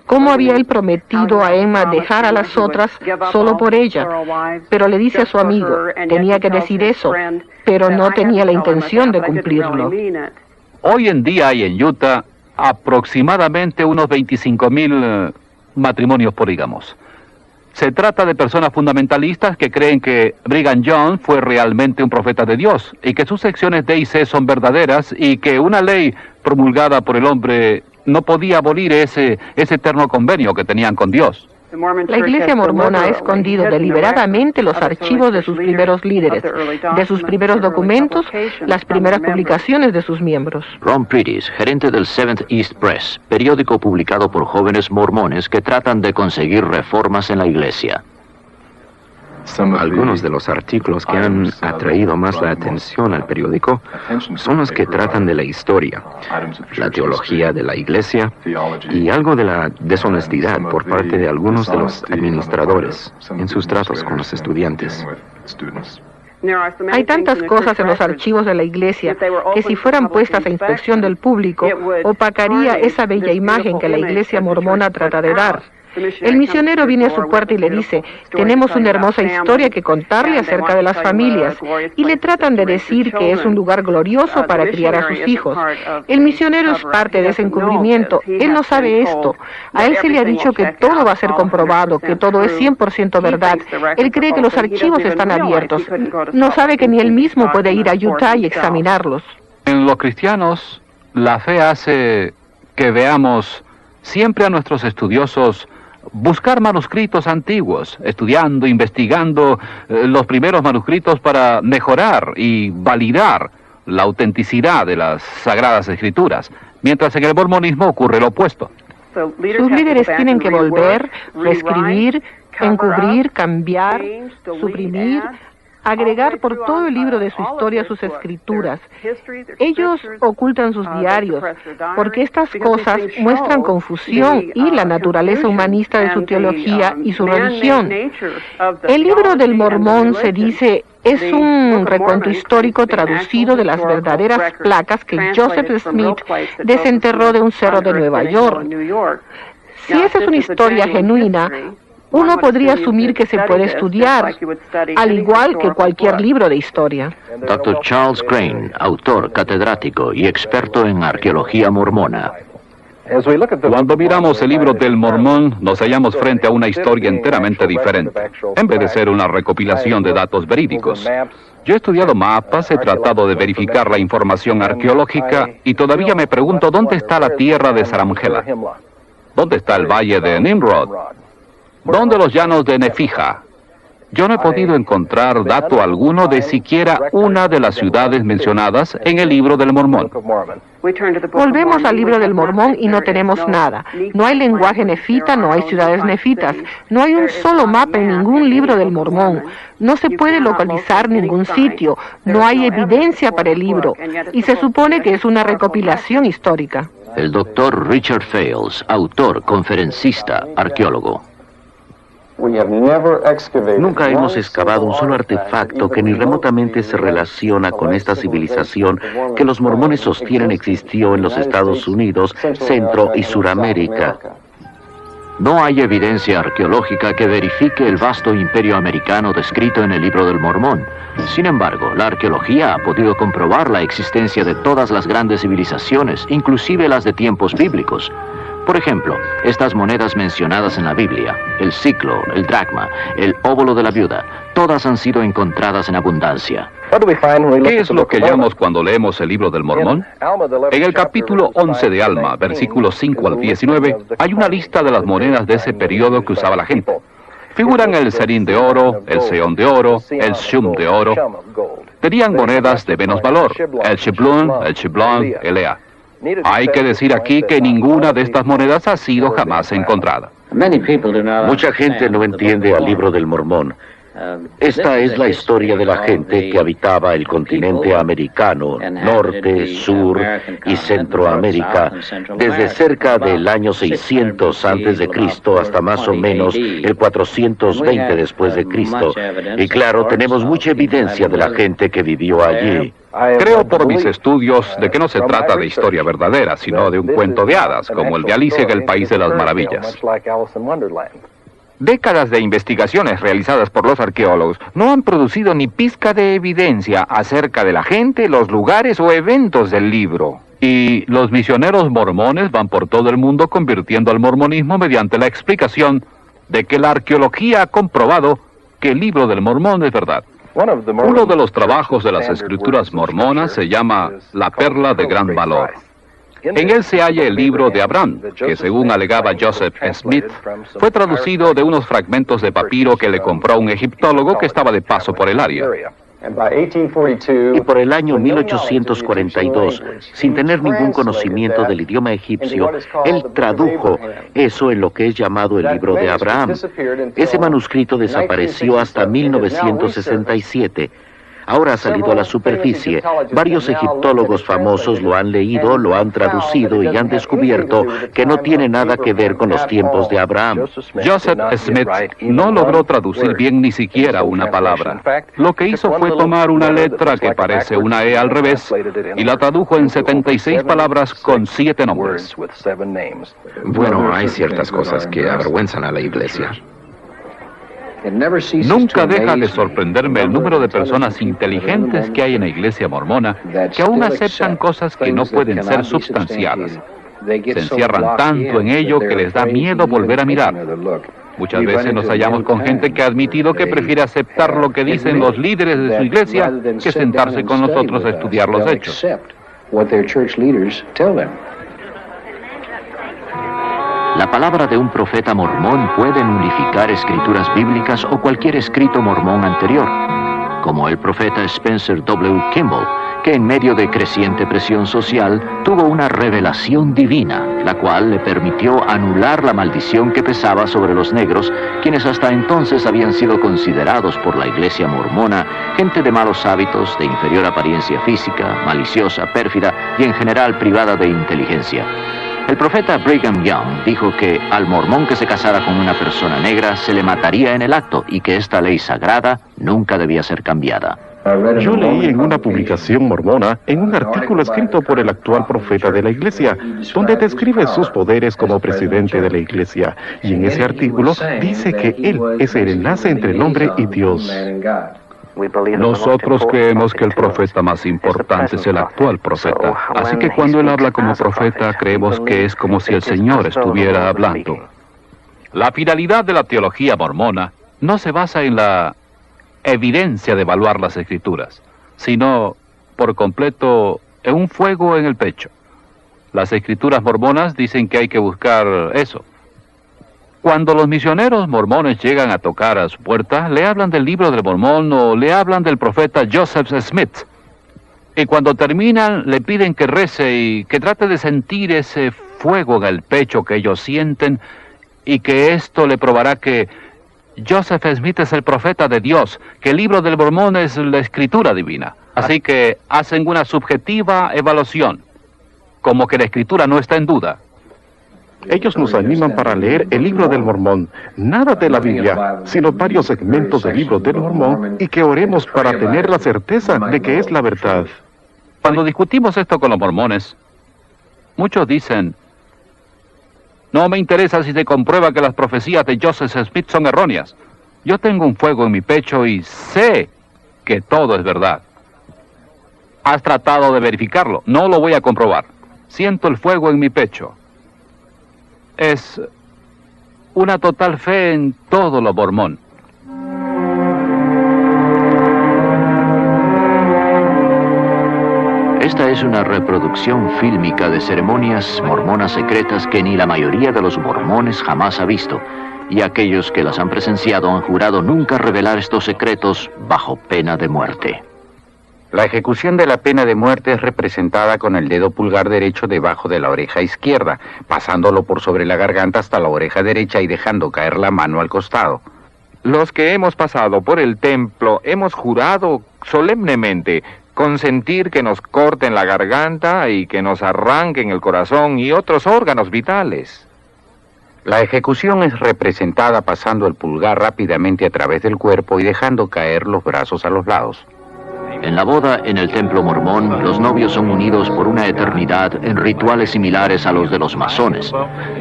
¿Cómo había él prometido a Emma dejar a las otras solo por ella? Pero le dice a su amigo, tenía que decir eso, pero no tenía la intención de cumplirlo. Hoy en día hay en Utah aproximadamente unos 25,000 matrimonios polígamos. Se trata de personas fundamentalistas que creen que Brigham Young fue realmente un profeta de Dios y que sus secciones D y C son verdaderas y que una ley promulgada por el hombre no podía abolir ese eterno convenio que tenían con Dios. La Iglesia Mormona ha escondido deliberadamente los archivos de sus primeros líderes, de sus primeros documentos, las primeras publicaciones de sus miembros. Ron Pritis, gerente del Seventh East Press, periódico publicado por jóvenes mormones que tratan de conseguir reformas en la iglesia. Algunos de los artículos que han atraído más la atención al periódico son los que tratan de la historia, la teología de la iglesia y algo de la deshonestidad por parte de algunos de los administradores en sus tratos con los estudiantes. Hay tantas cosas en los archivos de la iglesia que si fueran puestas a inspección del público, opacaría esa bella imagen que la iglesia mormona trata de dar. El misionero viene a su puerta y le dice, tenemos una hermosa historia que contarle acerca de las familias, y le tratan de decir que es un lugar glorioso para criar a sus hijos. El misionero es parte de ese encubrimiento, él no sabe esto. A él se le ha dicho que todo va a ser comprobado, que todo es 100% verdad. Él cree que los archivos están abiertos. No sabe que ni él mismo puede ir a Utah y examinarlos. En los cristianos, la fe hace que veamos siempre a nuestros estudiosos buscar manuscritos antiguos, estudiando, investigando los primeros manuscritos para mejorar y validar la autenticidad de las Sagradas Escrituras, mientras en el mormonismo ocurre lo opuesto. Sus líderes tienen que volver, reescribir, encubrir, cambiar, suprimir, agregar por todo el libro de su historia sus escrituras. Ellos ocultan sus diarios, porque estas cosas muestran confusión y la naturaleza humanista de su teología y su religión. El libro del Mormón, se dice, es un recuento histórico traducido de las verdaderas placas que Joseph Smith desenterró de un cerro de Nueva York. Si esa es una historia genuina, uno podría asumir que se puede estudiar, al igual que cualquier libro de historia. Dr. Charles Crane, autor, catedrático y experto en arqueología mormona. Cuando miramos el libro del Mormón, nos hallamos frente a una historia enteramente diferente, en vez de ser una recopilación de datos verídicos. Yo he estudiado mapas, he tratado de verificar la información arqueológica y todavía me pregunto dónde está la tierra de Saramgela, dónde está el valle de Nimrod, ¿dónde los llanos de Nefija? Yo no he podido encontrar dato alguno de siquiera una de las ciudades mencionadas en el libro del Mormón. Volvemos al libro del Mormón y no tenemos nada. No hay lenguaje nefita, no hay ciudades nefitas. No hay un solo mapa en ningún libro del Mormón. No se puede localizar ningún sitio. No hay evidencia para el libro. Y se supone que es una recopilación histórica. El doctor Richard Fales, autor, conferencista, arqueólogo. Nunca hemos excavado un solo artefacto que ni remotamente se relaciona con esta civilización que los mormones sostienen existió en los Estados Unidos, Centro y Suramérica. No hay evidencia arqueológica que verifique el vasto imperio americano descrito en el libro del Mormón. Sin embargo, la arqueología ha podido comprobar la existencia de todas las grandes civilizaciones, inclusive las de tiempos bíblicos. Por ejemplo, estas monedas mencionadas en la Biblia, el siclo, el dracma, el óvulo de la viuda, todas han sido encontradas en abundancia. ¿Qué es lo que hallamos cuando leemos el libro del Mormón? En el capítulo 11 de Alma, versículos 5 al 19, hay una lista de las monedas de ese periodo que usaba la gente. Figuran el serín de oro, el seón de oro, el shum de oro. Tenían monedas de menos valor, el sheblon, el ea. Hay que decir aquí que ninguna de estas monedas ha sido jamás encontrada. Mucha gente no entiende al libro del Mormón. Esta es la historia de la gente que habitaba el continente americano, Norte, Sur y Centroamérica, desde cerca del año 600 a.C. hasta más o menos el 420 después de Cristo. Y claro, tenemos mucha evidencia de la gente que vivió allí. Creo por mis estudios de que no se trata de historia verdadera, sino de un cuento de hadas, como el de Alicia en el País de las Maravillas. Décadas de investigaciones realizadas por los arqueólogos no han producido ni pizca de evidencia acerca de la gente, los lugares o eventos del libro. Y los misioneros mormones van por todo el mundo convirtiendo al mormonismo mediante la explicación de que la arqueología ha comprobado que el libro del Mormón es verdad. Uno de los trabajos de las escrituras mormonas se llama La Perla de Gran Valor. En él se halla el libro de Abraham, que según alegaba Joseph Smith, fue traducido de unos fragmentos de papiro que le compró un egiptólogo que estaba de paso por el área. Y por el año 1842, sin tener ningún conocimiento del idioma egipcio, él tradujo eso en lo que es llamado el libro de Abraham. Ese manuscrito desapareció hasta 1967. Ahora ha salido a la superficie. Varios egiptólogos famosos lo han leído, lo han traducido y han descubierto que no tiene nada que ver con los tiempos de Abraham. Joseph Smith no logró traducir bien ni siquiera una palabra. Lo que hizo fue tomar una letra que parece una E al revés y la tradujo en 76 palabras con 7 nombres. Bueno, hay ciertas cosas que avergüenzan a la Iglesia. Nunca deja de sorprenderme el número de personas inteligentes que hay en la Iglesia mormona que aún aceptan cosas que no pueden ser substanciadas. Se encierran tanto en ello que les da miedo volver a mirar. Muchas veces nos hallamos con gente que ha admitido que prefiere aceptar lo que dicen los líderes de su iglesia que sentarse con nosotros a estudiar los hechos. La palabra de un profeta mormón puede nulificar escrituras bíblicas o cualquier escrito mormón anterior, como el profeta Spencer W. Kimball, que en medio de creciente presión social tuvo una revelación divina, la cual le permitió anular la maldición que pesaba sobre los negros, quienes hasta entonces habían sido considerados por la Iglesia mormona gente de malos hábitos, de inferior apariencia física, maliciosa, pérfida y en general privada de inteligencia. El profeta Brigham Young dijo que al mormón que se casara con una persona negra se le mataría en el acto y que esta ley sagrada nunca debía ser cambiada. Yo leí en una publicación mormona, en un artículo escrito por el actual profeta de la Iglesia, donde describe sus poderes como presidente de la Iglesia. Y en ese artículo dice que él es el enlace entre el hombre y Dios. Nosotros creemos que el profeta más importante es el actual profeta. Así que cuando él habla como profeta, creemos que es como si el Señor estuviera hablando. La finalidad de la teología mormona no se basa en la evidencia de evaluar las escrituras, sino por completo en un fuego en el pecho. Las escrituras mormonas dicen que hay que buscar eso. Cuando los misioneros mormones llegan a tocar a su puerta, le hablan del libro del Mormón o le hablan del profeta Joseph Smith. Y cuando terminan, le piden que rece y que trate de sentir ese fuego en el pecho que ellos sienten y que esto le probará que Joseph Smith es el profeta de Dios, que el libro del Mormón es la escritura divina. Así que hacen una subjetiva evaluación, como que la escritura no está en duda. Ellos nos animan para leer el libro del Mormón, nada de la Biblia, sino varios segmentos del libro del Mormón y que oremos para tener la certeza de que es la verdad. Cuando discutimos esto con los mormones, muchos dicen, no me interesa si se comprueba que las profecías de Joseph Smith son erróneas. Yo tengo un fuego en mi pecho y sé que todo es verdad. ¿Has tratado de verificarlo? No lo voy a comprobar. Siento el fuego en mi pecho. Es una total fe en todo lo mormón. Esta es una reproducción fílmica de ceremonias mormonas secretas que ni la mayoría de los mormones jamás ha visto, y aquellos que las han presenciado han jurado nunca revelar estos secretos bajo pena de muerte. La ejecución de la pena de muerte es representada con el dedo pulgar derecho debajo de la oreja izquierda, pasándolo por sobre la garganta hasta la oreja derecha y dejando caer la mano al costado. Los que hemos pasado por el templo hemos jurado solemnemente consentir que nos corten la garganta y que nos arranquen el corazón y otros órganos vitales. La ejecución es representada pasando el pulgar rápidamente a través del cuerpo y dejando caer los brazos a los lados. En la boda en el templo mormón, los novios son unidos por una eternidad en rituales similares a los de los masones.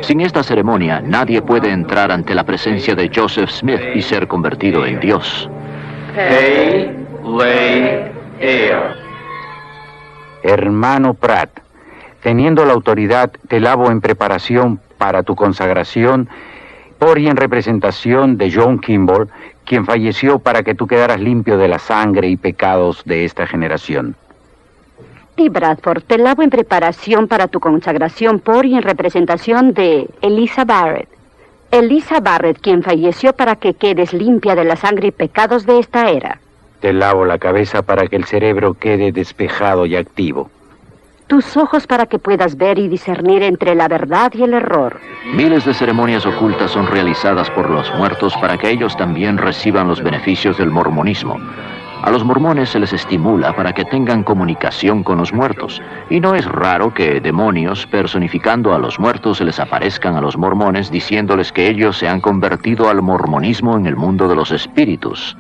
Sin esta ceremonia, nadie puede entrar ante la presencia de Joseph Smith y ser convertido en Dios. Hermano Pratt, teniendo la autoridad, te lavo en preparación para tu consagración por y en representación de John Kimball, quien falleció para que tú quedaras limpio de la sangre y pecados de esta generación. Y Bradford, te lavo en preparación para tu consagración por y en representación de Eliza Barrett. Eliza Barrett, quien falleció para que quedes limpia de la sangre y pecados de esta era. Te lavo la cabeza para que el cerebro quede despejado y activo. Tus ojos para que puedas ver y discernir entre la verdad y el error. Miles de ceremonias ocultas son realizadas por los muertos para que ellos también reciban los beneficios del mormonismo. A los mormones se les estimula para que tengan comunicación con los muertos, y no es raro que demonios personificando a los muertos se les aparezcan a los mormones diciéndoles que ellos se han convertido al mormonismo en el mundo de los espíritus.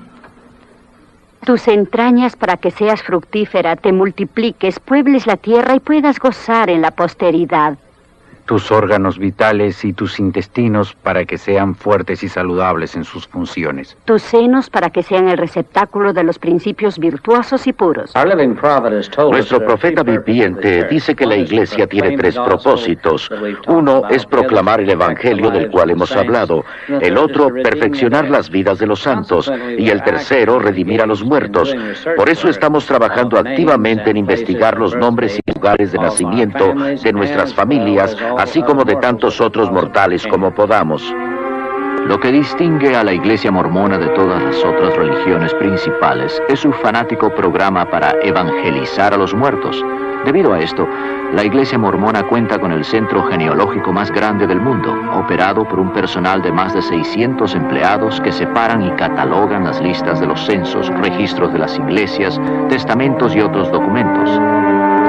Tus entrañas para que seas fructífera, te multipliques, puebles la tierra y puedas gozar en la posteridad. Tus órganos vitales y tus intestinos para que sean fuertes y saludables en sus funciones. Tus senos para que sean el receptáculo de los principios virtuosos y puros. Nuestro profeta viviente dice que la iglesia tiene 3 propósitos. Uno es proclamar el evangelio del cual hemos hablado. El otro, perfeccionar las vidas de los santos. Y el tercero, redimir a los muertos. Por eso estamos trabajando activamente en investigar los nombres y lugares de nacimiento de nuestras familias, así como de tantos otros mortales como podamos. Lo que distingue a la Iglesia mormona de todas las otras religiones principales es su fanático programa para evangelizar a los muertos. Debido a esto, la Iglesia mormona cuenta con el centro genealógico más grande del mundo, operado por un personal de más de 600 empleados que separan y catalogan las listas de los censos, registros de las iglesias, testamentos y otros documentos.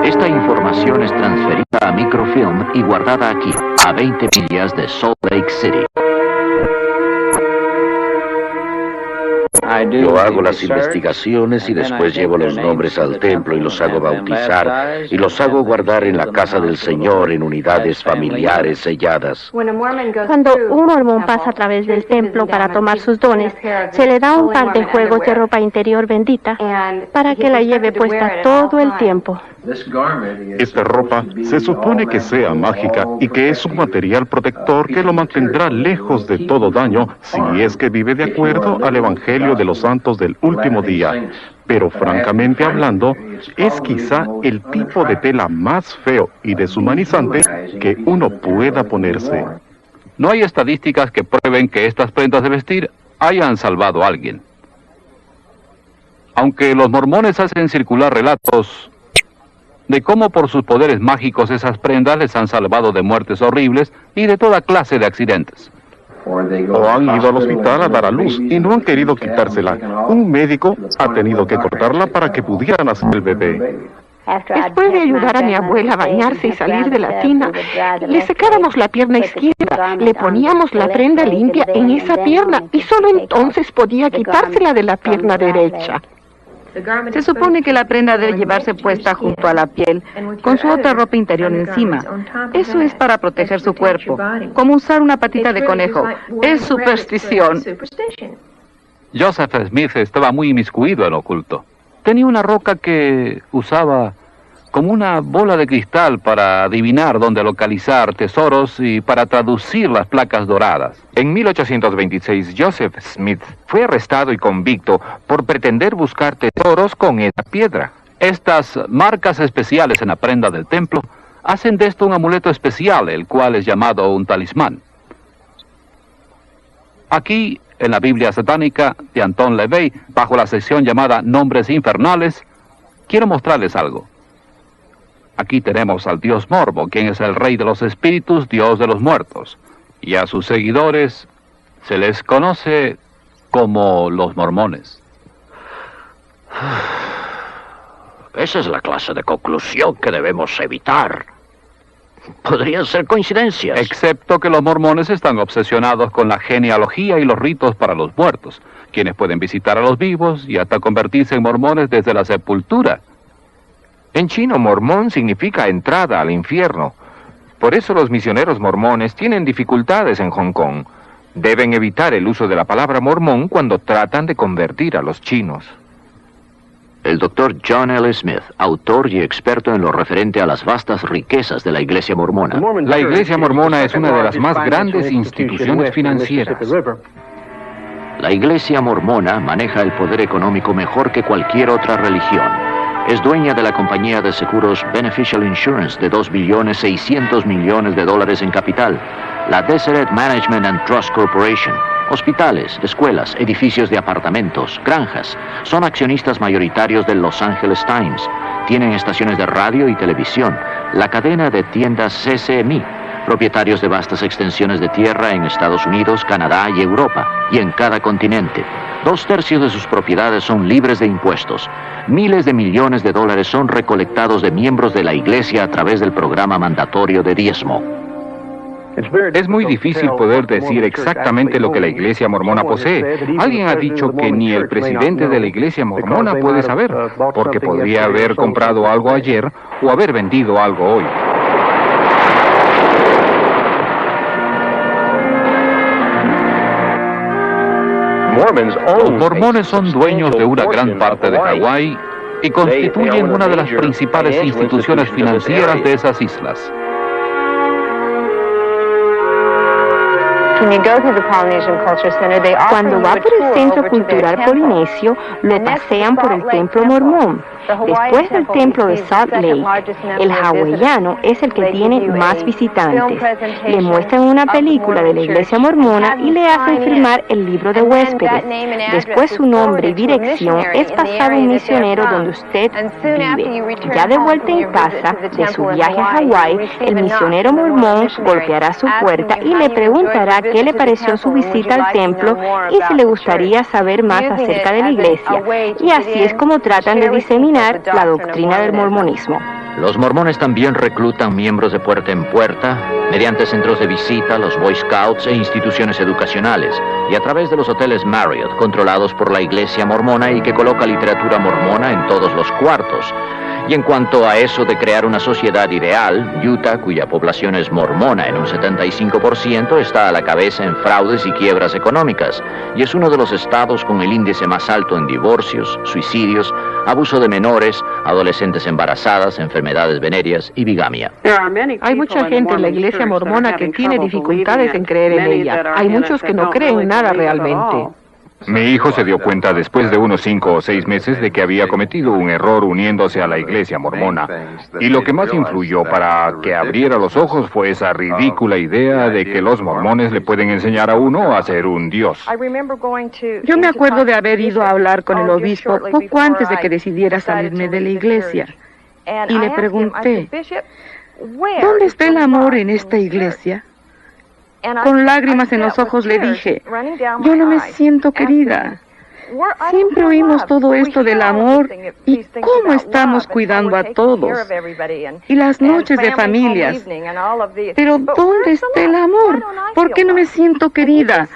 Esta información es transferida a microfilm y guardada aquí, a 20 millas de Salt Lake City. Yo hago las investigaciones y después llevo los nombres al templo y los hago bautizar y los hago guardar en la casa del Señor en unidades familiares selladas. Cuando un mormón pasa a través del templo para tomar sus dones, se le da un par de juegos de ropa interior bendita para que la lleve puesta todo el tiempo. Esta ropa se supone que sea mágica y que es un material protector que lo mantendrá lejos de todo daño si es que vive de acuerdo al Evangelio de los santos del último día. Pero francamente hablando, es quizá el tipo de tela más feo y deshumanizante que uno pueda ponerse. No hay estadísticas que prueben que estas prendas de vestir hayan salvado a alguien. Aunque los mormones hacen circular relatos de cómo por sus poderes mágicos esas prendas les han salvado de muertes horribles y de toda clase de accidentes. O han ido al hospital a dar a luz y no han querido quitársela. Un médico ha tenido que cortarla para que pudiera nacer el bebé. Después de ayudar a mi abuela a bañarse y salir de la tina, le secábamos la pierna izquierda, le poníamos la prenda limpia en esa pierna y solo entonces podía quitársela de la pierna derecha. Se supone que la prenda debe llevarse puesta junto a la piel, con su otra ropa interior encima. Eso es para proteger su cuerpo, como usar una patita de conejo. Es superstición. Joseph Smith estaba muy inmiscuido en lo oculto. Tenía una roca que usaba como una bola de cristal para adivinar dónde localizar tesoros y para traducir las placas doradas. En 1826, Joseph Smith fue arrestado y convicto por pretender buscar tesoros con esa piedra. Estas marcas especiales en la prenda del templo hacen de esto un amuleto especial, el cual es llamado un talismán. Aquí, en la Biblia satánica de Anton LaVey, bajo la sección llamada Nombres Infernales, quiero mostrarles algo. Aquí tenemos al dios Morbo, quien es el rey de los espíritus, dios de los muertos. Y a sus seguidores se les conoce como los mormones. Esa es la clase de conclusión que debemos evitar. Podrían ser coincidencias. Excepto que los mormones están obsesionados con la genealogía y los ritos para los muertos, quienes pueden visitar a los vivos y hasta convertirse en mormones desde la sepultura. En chino, mormón significa entrada al infierno. Por eso los misioneros mormones tienen dificultades en Hong Kong. Deben evitar el uso de la palabra mormón cuando tratan de convertir a los chinos. El doctor John L. Smith, autor y experto en lo referente a las vastas riquezas de la Iglesia Mormona. La Iglesia Mormona es una de las más grandes instituciones financieras. La Iglesia Mormona maneja el poder económico mejor que cualquier otra religión. Es dueña de la compañía de seguros Beneficial Insurance de $2.6 billones en capital, la Deseret Management and Trust Corporation. Hospitales, escuelas, edificios de apartamentos, granjas. Son accionistas mayoritarios del Los Angeles Times. Tienen estaciones de radio y televisión. La cadena de tiendas CCMI. Propietarios de vastas extensiones de tierra en Estados Unidos, Canadá y Europa. Y en cada continente. 2/3 de sus propiedades son libres de impuestos. Miles de millones de dólares son recolectados de miembros de la Iglesia a través del programa mandatorio de diezmo. Es muy difícil poder decir exactamente lo que la Iglesia Mormona posee. Alguien ha dicho que ni el presidente de la Iglesia Mormona puede saber, porque podría haber comprado algo ayer o haber vendido algo hoy. Los mormones son dueños de una gran parte de Hawái y constituyen una de las principales instituciones financieras de esas islas. Cuando va por el Centro Cultural Polinesio, lo pasean por el Templo Mormón. Después del Templo de Salt Lake, el hawaiano es el que tiene más visitantes. Le muestran una película de la Iglesia Mormona y le hacen firmar el libro de huéspedes. Después su nombre y dirección es pasado a un misionero donde usted vive. Ya de vuelta en casa de su viaje a Hawái, el misionero mormón golpeará su puerta y le preguntará qué le pareció su visita al templo y si le gustaría saber más acerca de la iglesia. Y así es como tratan de diseminar la doctrina del mormonismo. Los mormones también reclutan miembros de puerta en puerta, mediante centros de visita, los Boy Scouts e instituciones educacionales, y a través de los hoteles Marriott, controlados por la Iglesia Mormona y que coloca literatura mormona en todos los cuartos. Y en cuanto a eso de crear una sociedad ideal, Utah, cuya población es mormona en un 75%, está a la cabeza en fraudes y quiebras económicas, y es uno de los estados con el índice más alto en divorcios, suicidios, abuso de menores, adolescentes embarazadas, enfermedades venéreas y bigamia. Hay mucha gente en la Iglesia Mormona que tiene dificultades en creer en ella. Hay muchos que no creen en nada realmente. Mi hijo se dio cuenta después de unos 5 o 6 meses de que había cometido un error uniéndose a la Iglesia Mormona. Y lo que más influyó para que abriera los ojos fue esa ridícula idea de que los mormones le pueden enseñar a uno a ser un dios. Yo me acuerdo de haber ido a hablar con el obispo poco antes de que decidiera salirme de la iglesia. Y le pregunté, ¿dónde está el amor en esta iglesia? Con lágrimas en los ojos le dije, yo no me siento querida. Siempre oímos todo esto del amor y cómo estamos cuidando a todos. Y las noches de familias. Pero ¿dónde está el amor? ¿Por qué no me siento querida?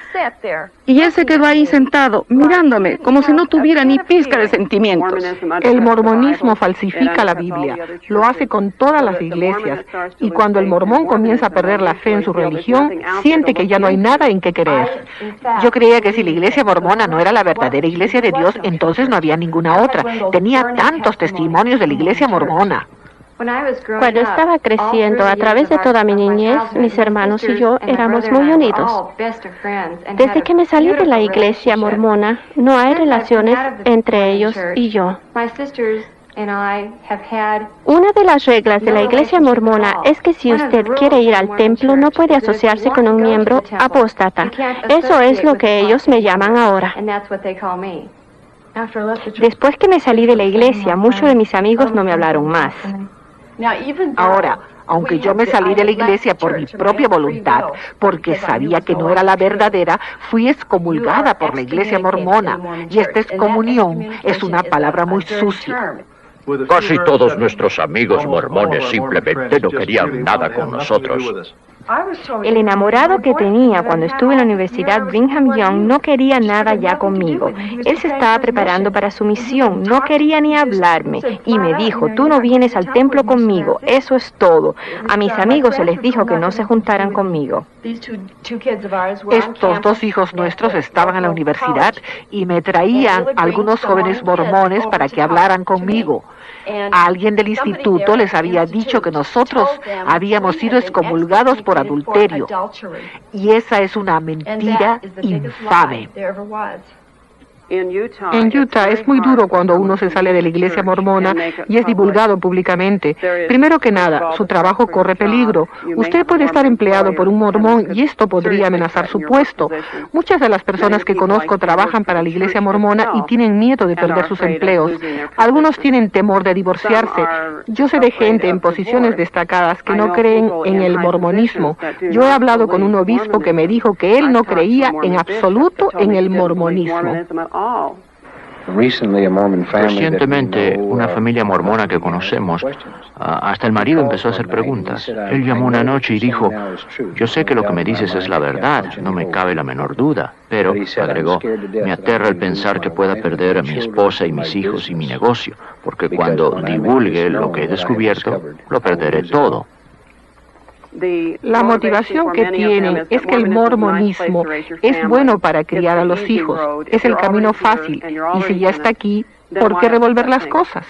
Y él se quedó ahí sentado, mirándome, como si no tuviera ni pizca de sentimientos. El mormonismo falsifica la Biblia, lo hace con todas las iglesias, y cuando el mormón comienza a perder la fe en su religión, siente que ya no hay nada en qué creer. Yo creía que si la iglesia mormona no era la verdadera iglesia de Dios, entonces no había ninguna otra. Tenía tantos testimonios de la iglesia mormona. Cuando estaba creciendo, a través de toda mi niñez, mis hermanos y yo éramos muy unidos. Desde que me salí de la iglesia mormona, no hay relaciones entre ellos y yo. Una de las reglas de la iglesia mormona es que si usted quiere ir al templo, no puede asociarse con un miembro apóstata. Eso es lo que ellos me llaman ahora. Después que me salí de la iglesia, muchos de mis amigos no me hablaron más. Ahora, aunque yo me salí de la iglesia por mi propia voluntad, porque sabía que no era la verdadera, fui excomulgada por la iglesia mormona. Y esta excomunión es una palabra muy sucia. Casi todos nuestros amigos mormones simplemente no querían nada con nosotros. El enamorado que tenía cuando estuve en la Universidad Brigham Young no quería nada ya conmigo. Él se estaba preparando para su misión, no quería ni hablarme y me dijo, tú no vienes al templo conmigo, eso es todo. A mis amigos se les dijo que no se juntaran conmigo. Estos dos hijos nuestros estaban en la universidad y me traían algunos jóvenes mormones para que hablaran conmigo. Alguien del instituto les había dicho que nosotros habíamos sido excomulgados por adulterio. Y esa es una mentira infame. En Utah es muy duro cuando uno se sale de la iglesia mormona y es divulgado públicamente. Primero que nada, su trabajo corre peligro. Usted puede estar empleado por un mormón y esto podría amenazar su puesto. Muchas de las personas que conozco trabajan para la iglesia mormona y tienen miedo de perder sus empleos. Algunos tienen temor de divorciarse. Yo sé de gente en posiciones destacadas que no creen en el mormonismo. Yo he hablado con un obispo que me dijo que él no creía en absoluto en el mormonismo. Recientemente, una familia mormona que conocemos, hasta el marido empezó a hacer preguntas. Él llamó una noche y dijo, yo sé que lo que me dices es la verdad, no me cabe la menor duda, pero, agregó, me aterra el pensar que pueda perder a mi esposa y mis hijos y mi negocio, porque cuando divulgue lo que he descubierto, lo perderé todo. La motivación que tienen es que el mormonismo es bueno para criar a los hijos, es el camino fácil, y si ya está aquí, ¿por qué revolver las cosas?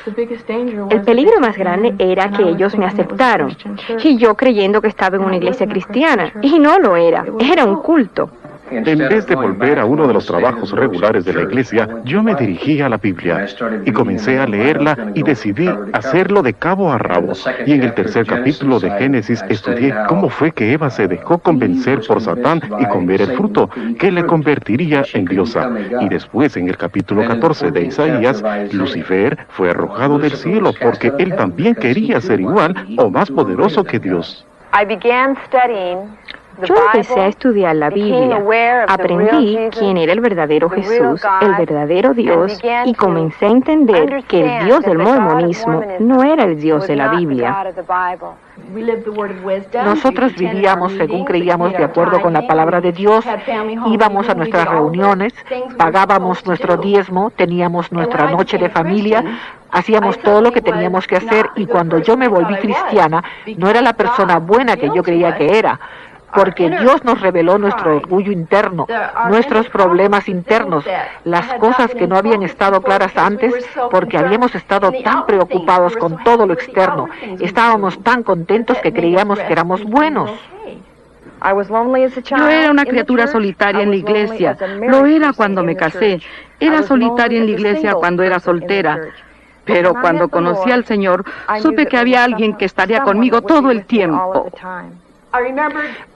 El peligro más grande era que ellos me aceptaron, y yo creyendo que estaba en una iglesia cristiana, y no lo era, era un culto. En vez de volver a uno de los trabajos regulares de la iglesia, yo me dirigí a la Biblia y comencé a leerla y decidí hacerlo de cabo a rabo. Y en el tercer capítulo de Génesis estudié cómo fue que Eva se dejó convencer por Satán y comer el fruto, que le convertiría en diosa. Y después en el capítulo 14 de Isaías, Lucifer fue arrojado del cielo porque él también quería ser igual o más poderoso que Dios. Yo empecé a estudiar la Biblia, aprendí quién era el verdadero Jesús, el verdadero Dios, y comencé a entender que el Dios del mormonismo no era el Dios de la Biblia. Nosotros vivíamos según creíamos de acuerdo con la palabra de Dios, íbamos a nuestras reuniones, pagábamos nuestro diezmo, teníamos nuestra noche de familia, hacíamos todo lo que teníamos que hacer y cuando yo me volví cristiana, no era la persona buena que yo creía que era. Porque Dios nos reveló nuestro orgullo interno, nuestros problemas internos, las cosas que no habían estado claras antes, porque habíamos estado tan preocupados con todo lo externo. Estábamos tan contentos que creíamos que éramos buenos. Yo era una criatura solitaria en la iglesia. Lo era cuando me casé. Era solitaria en la iglesia cuando era soltera. Pero cuando conocí al Señor, supe que había alguien que estaría conmigo todo el tiempo.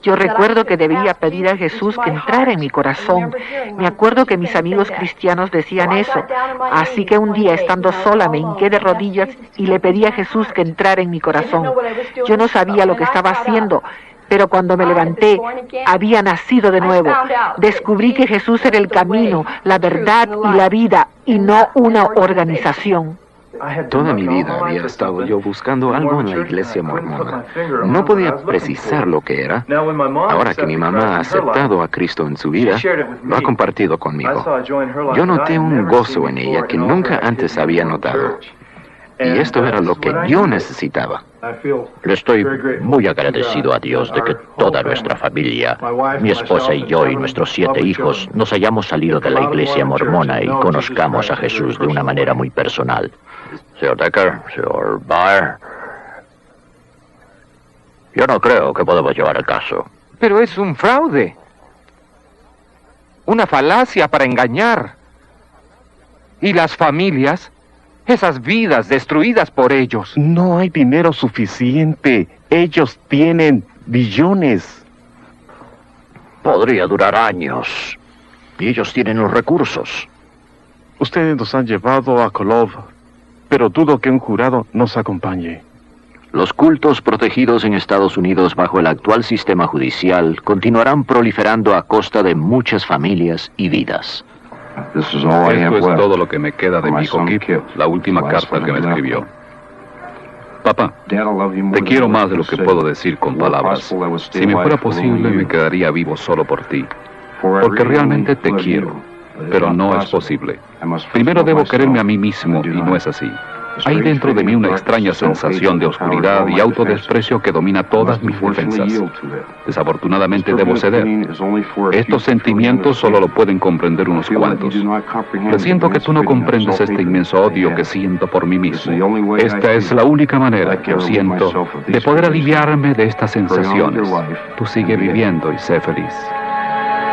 Yo recuerdo que debía pedir a Jesús que entrara en mi corazón. Me acuerdo que mis amigos cristianos decían eso. Así que un día, estando sola, me hinqué de rodillas y le pedí a Jesús que entrara en mi corazón. Yo no sabía lo que estaba haciendo, pero cuando me levanté, había nacido de nuevo. Descubrí que Jesús era el camino, la verdad y la vida, y no una organización. Toda mi vida había estado yo buscando algo en la iglesia mormona. No podía precisar lo que era. Ahora que mi mamá ha aceptado a Cristo en su vida, lo ha compartido conmigo. Yo noté un gozo en ella que nunca antes había notado. Y esto era lo que yo necesitaba. Le estoy muy agradecido a Dios de que toda nuestra familia, mi esposa y yo y nuestros 7 hijos, nos hayamos salido de la iglesia mormona y conozcamos a Jesús de una manera muy personal. Señor Decker, señor Baer, yo no creo que podamos llevar el caso. Pero es un fraude. Una falacia para engañar. Y las familias, esas vidas destruidas por ellos. No hay dinero suficiente. Ellos tienen billones. Podría durar años. Y ellos tienen los recursos. Ustedes nos han llevado a Kolov, pero dudo que un jurado nos acompañe. Los cultos protegidos en Estados Unidos bajo el actual sistema judicial continuarán proliferando a costa de muchas familias y vidas. Esto es todo lo que me queda de mi hijo Kip, la última carta que me escribió. Papá, te quiero más de lo que puedo decir con palabras. Si me fuera posible, me quedaría vivo solo por ti. Porque realmente te quiero, pero no es posible. Primero debo quererme a mí mismo, y no es así. Hay dentro de mí una extraña sensación de oscuridad y autodesprecio que domina todas mis defensas. Desafortunadamente debo ceder. Estos sentimientos solo lo pueden comprender unos cuantos. Presiento que tú no comprendes este inmenso odio que siento por mí mismo. Esta es la única manera que siento de poder aliviarme de estas sensaciones. Tú sigue viviendo y sé feliz.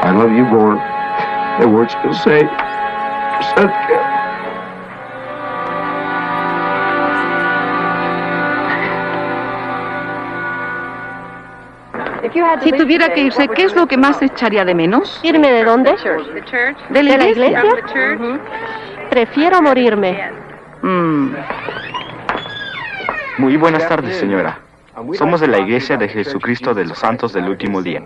I love you, Gord. The words will say, Si tuviera que irse, ¿qué es lo que más echaría de menos? ¿Irme de dónde? ¿De la iglesia? Prefiero morirme. Muy buenas tardes, señora. Somos de la Iglesia de Jesucristo de los Santos del Último Día.